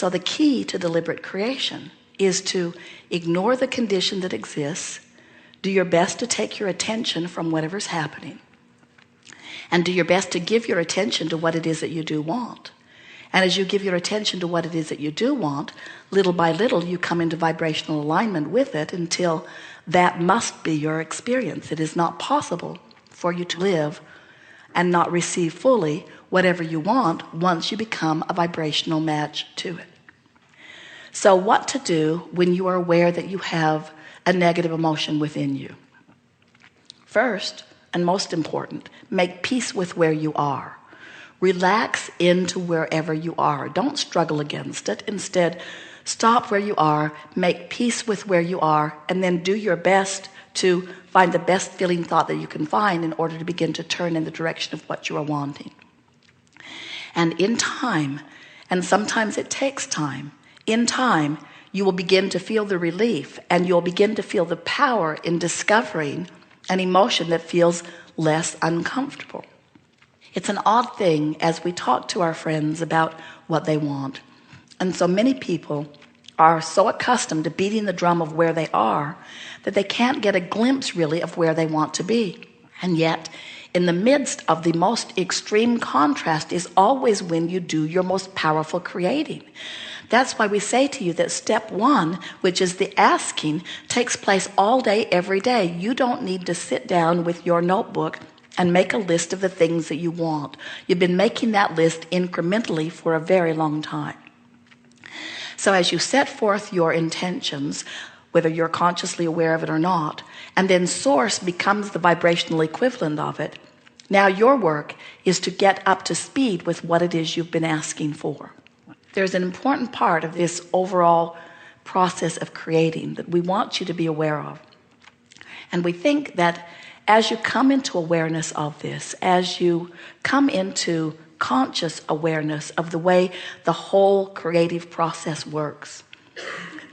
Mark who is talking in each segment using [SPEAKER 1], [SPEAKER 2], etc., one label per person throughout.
[SPEAKER 1] So the key to deliberate creation is to ignore the condition that exists, do your best to take your attention from whatever's happening, and do your best to give your attention to what it is that you do want. And as you give your attention to what it is that you do want, little by little you come into vibrational alignment with it until that must be your experience. It is not possible for you to live and not receive fully whatever you want once you become a vibrational match to it. So what to do when you are aware that you have a negative emotion within you? First, and most important, make peace with where you are. Relax into wherever you are. Don't struggle against it. Instead, stop where you are, make peace with where you are, and then do your best to find the best feeling thought that you can find in order to begin to turn in the direction of what you are wanting. And in time, and sometimes it takes time, in time, you will begin to feel the relief, and you'll begin to feel the power in discovering an emotion that feels less uncomfortable. It's an odd thing as we talk to our friends about what they want. And so many people are so accustomed to beating the drum of where they are that they can't get a glimpse really of where they want to be. And yet, in the midst of the most extreme contrast is always when you do your most powerful creating. That's why we say to you that step one, which is the asking, takes place all day, every day. You don't need to sit down with your notebook and make a list of the things that you want. You've been making that list incrementally for a very long time. So as you set forth your intentions, whether you're consciously aware of it or not, and then source becomes the vibrational equivalent of it, now your work is to get up to speed with what it is you've been asking for. There's an important part of this overall process of creating that we want you to be aware of. And we think that as you come into awareness of this, as you come into conscious awareness of the way the whole creative process works,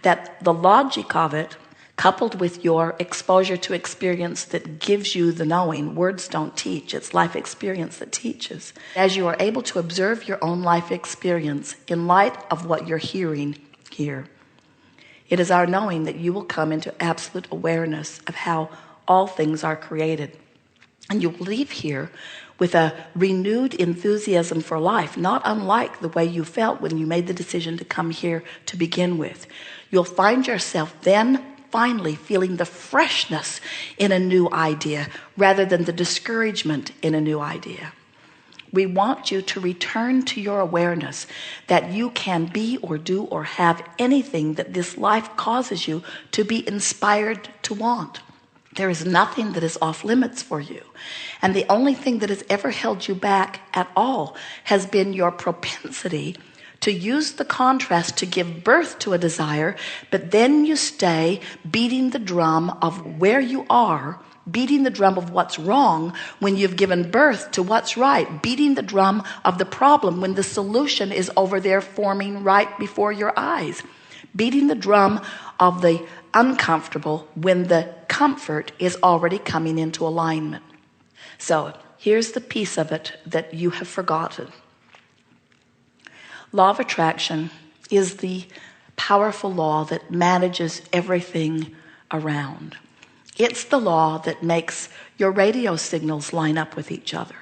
[SPEAKER 1] that the logic of it, coupled with your exposure to experience that gives you the knowing, words don't teach, it's life experience that teaches. As you are able to observe your own life experience in light of what you're hearing here, it is our knowing that you will come into absolute awareness of how all things are created. And you will leave here with a renewed enthusiasm for life, not unlike the way you felt when you made the decision to come here to begin with. You'll find yourself then finally feeling the freshness in a new idea rather than the discouragement in a new idea. We want you to return to your awareness that you can be or do or have anything that this life causes you to be inspired to want. There is nothing that is off limits for you. And the only thing that has ever held you back at all has been your propensity to use the contrast to give birth to a desire, but then you stay beating the drum of where you are, beating the drum of what's wrong when you've given birth to what's right, beating the drum of the problem when the solution is over there forming right before your eyes, beating the drum of the uncomfortable when the comfort is already coming into alignment. So here's the piece of it that you have forgotten. Law of attraction is the powerful law that manages everything around. It's the law that makes your radio signals line up with each other.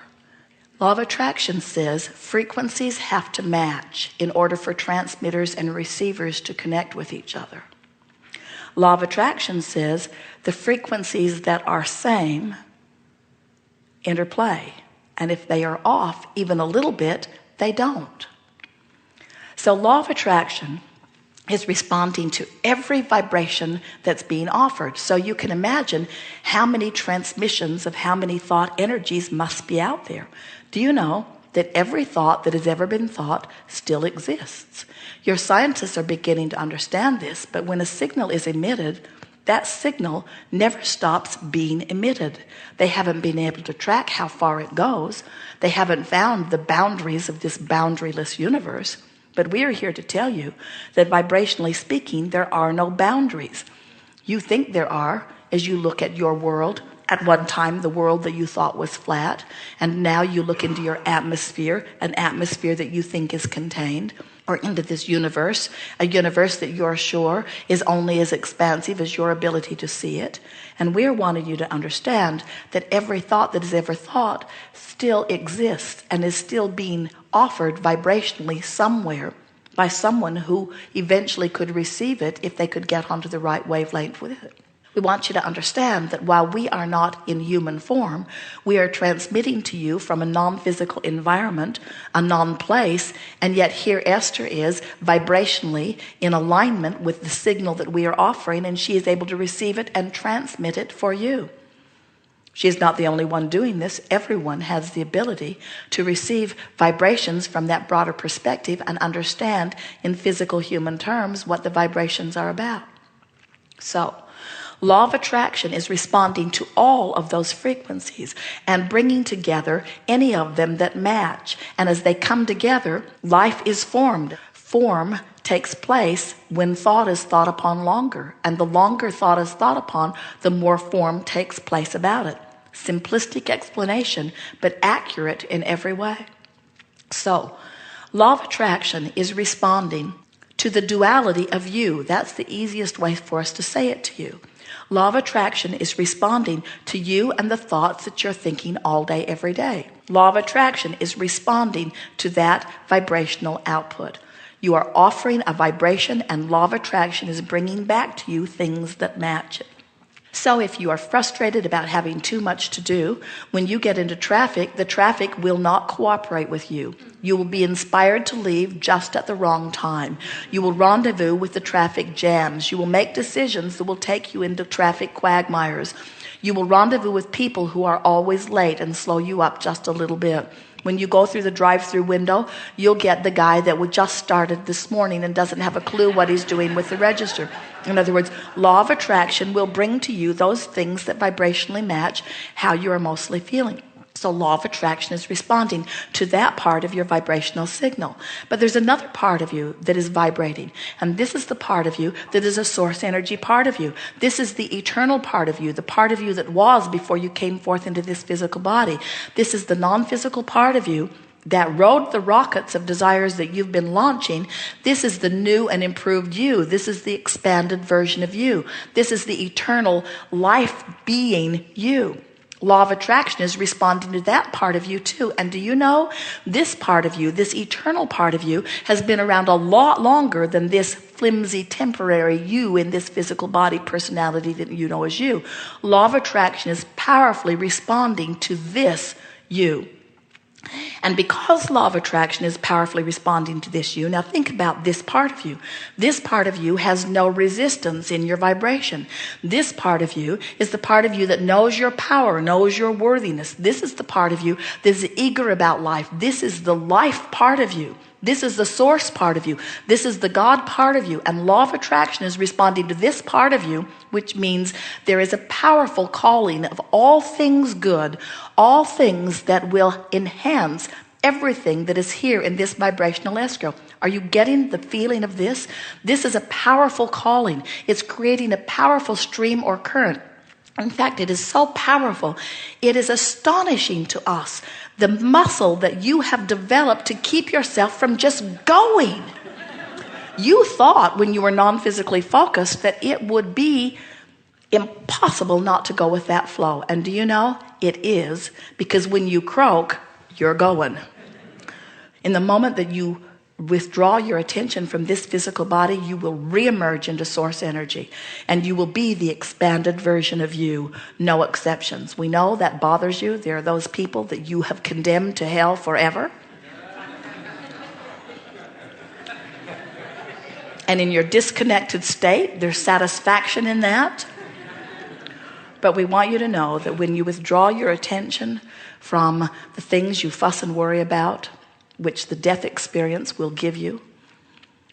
[SPEAKER 1] Law of attraction says frequencies have to match in order for transmitters and receivers to connect with each other. Law of attraction says the frequencies that are same interplay. And if they are off even a little bit, they don't. So law of attraction is responding to every vibration that's being offered. So you can imagine how many transmissions of how many thought energies must be out there. Do you know that every thought that has ever been thought still exists? Your scientists are beginning to understand this, but when a signal is emitted, that signal never stops being emitted. They haven't been able to track how far it goes. They haven't found the boundaries of this boundaryless universe. But we are here to tell you that vibrationally speaking, there are no boundaries. You think there are as you look at your world. At one time, the world that you thought was flat, and now you look into your atmosphere, an atmosphere that you think is contained. or into this universe, a universe that you're sure is only as expansive as your ability to see it. And we're wanting you to understand that every thought that is ever thought still exists and is still being offered vibrationally somewhere by someone who eventually could receive it if they could get onto the right wavelength with it. We want you to understand that while we are not in human form, we are transmitting to you from a non-physical environment, a non-place, and yet here Esther is vibrationally in alignment with the signal that we are offering, and she is able to receive it and transmit it for you. She is not the only one doing this. Everyone has the ability to receive vibrations from that broader perspective and understand in physical human terms what the vibrations are about. So, law of attraction is responding to all of those frequencies and bringing together any of them that match. And as they come together, life is formed. Form takes place when thought is thought upon longer. And the longer thought is thought upon, the more form takes place about it. Simplistic explanation, but accurate in every way. So, law of attraction is responding to the duality of you. That's the easiest way for us to say it to you. Law of attraction is responding to you and the thoughts that you're thinking all day, every day. Law of attraction is responding to that vibrational output. You are offering a vibration, and law of attraction is bringing back to you things that match it. So if you are frustrated about having too much to do, when you get into traffic, the traffic will not cooperate with you. You will be inspired to leave just at the wrong time. You will rendezvous with the traffic jams. You will make decisions that will take you into traffic quagmires. You will rendezvous with people who are always late and slow you up just a little bit. When you go through the drive-through window, you'll get the guy that just started this morning and doesn't have a clue what he's doing with the register. In other words, law of attraction will bring to you those things that vibrationally match how you are mostly feeling. So law of attraction is responding to that part of your vibrational signal. But there's another part of you that is vibrating. And this is the part of you that is a source energy part of you. This is the eternal part of you, the part of you that was before you came forth into this physical body. This is the non-physical part of you that rode the rockets of desires that you've been launching. This is the new and improved you. This is the expanded version of you. This is the eternal life being you. Law of attraction is responding to that part of you too. And do you know, this part of you, this eternal part of you, has been around a lot longer than this flimsy temporary you in this physical body personality that you know as you. Law of attraction is powerfully responding to this you. And because law of attraction is powerfully responding to this you, now think about this part of you. This part of you has no resistance in your vibration. This part of you is the part of you that knows your power, knows your worthiness. This is the part of you that is eager about life. This is the life part of you. This is the source part of you. This is the God part of you. And law of attraction is responding to this part of you, which means there is a powerful calling of all things good, all things that will enhance everything that is here in this vibrational escrow. Are you getting the feeling of this? This is a powerful calling. It's creating a powerful stream or current. In fact, it is so powerful, it is astonishing to us, the muscle that you have developed to keep yourself from just going. You thought when you were non-physically focused that it would be impossible not to go with that flow. And do you know? It is, because when you croak, you're going. In the moment that you withdraw your attention from this physical body, you will reemerge into source energy, and you will be the expanded version of you, no exceptions. We know that bothers you. There are those people that you have condemned to hell forever. And in your disconnected state, there's satisfaction in that. But we want you to know that when you withdraw your attention from the things you fuss and worry about, which the death experience will give you,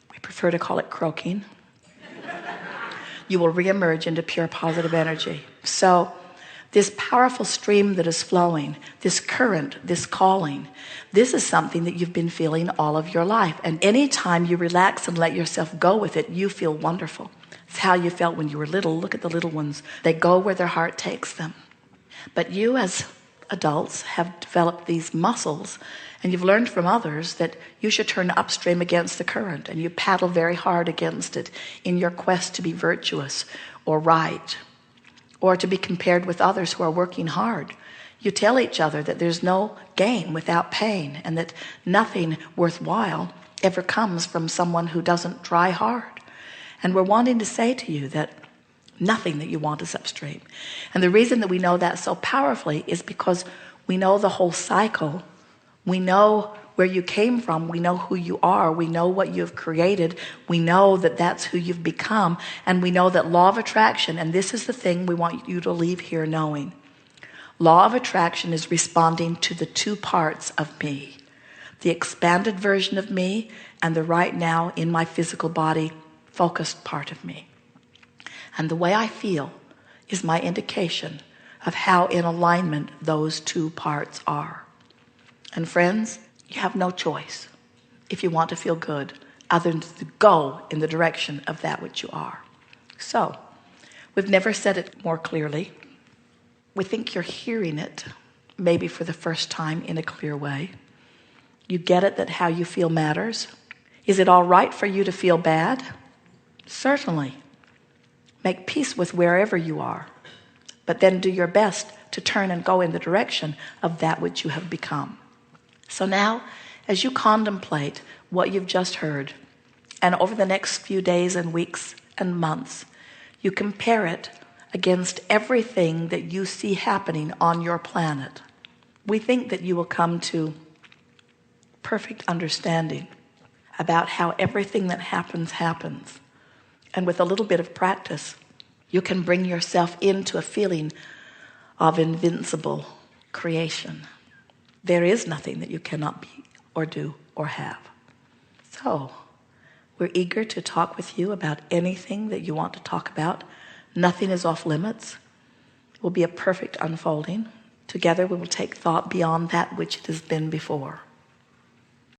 [SPEAKER 1] we prefer to call it croaking, you will reemerge into pure positive energy. So this powerful stream that is flowing, this current, this calling, this is something that you've been feeling all of your life. And anytime you relax and let yourself go with it, you feel wonderful. It's how you felt when you were little. Look at the little ones. They go where their heart takes them. But you, as adults have developed these muscles, and you've learned from others that you should turn upstream against the current, and you paddle very hard against it in your quest to be virtuous or right, or to be compared with others who are working hard. You tell each other that there's no gain without pain, and that nothing worthwhile ever comes from someone who doesn't try hard. And we're wanting to say to you that nothing that you want is upstream. And the reason that we know that so powerfully is because we know the whole cycle. We know where you came from. We know who you are. We know what you've created. We know that that's who you've become. And we know that law of attraction, and this is the thing we want you to leave here knowing. Law of attraction is responding to the two parts of me, the expanded version of me and the right now in my physical body focused part of me. And the way I feel is my indication of how in alignment those two parts are. And friends, you have no choice if you want to feel good other than to go in the direction of that which you are. So, we've never said it more clearly. We think you're hearing it, maybe for the first time in a clear way. You get it that how you feel matters. Is it all right for you to feel bad? Certainly. Make peace with wherever you are, but then do your best to turn and go in the direction of that which you have become. So now, as you contemplate what you've just heard, and over the next few days and weeks and months, you compare it against everything that you see happening on your planet, we think that you will come to perfect understanding about how everything that happens. And with a little bit of practice, you can bring yourself into a feeling of invincible creation. There is nothing that you cannot be or do or have. So, we're eager to talk with you about anything that you want to talk about. Nothing is off limits. It will be a perfect unfolding. Together we will take thought beyond that which it has been before.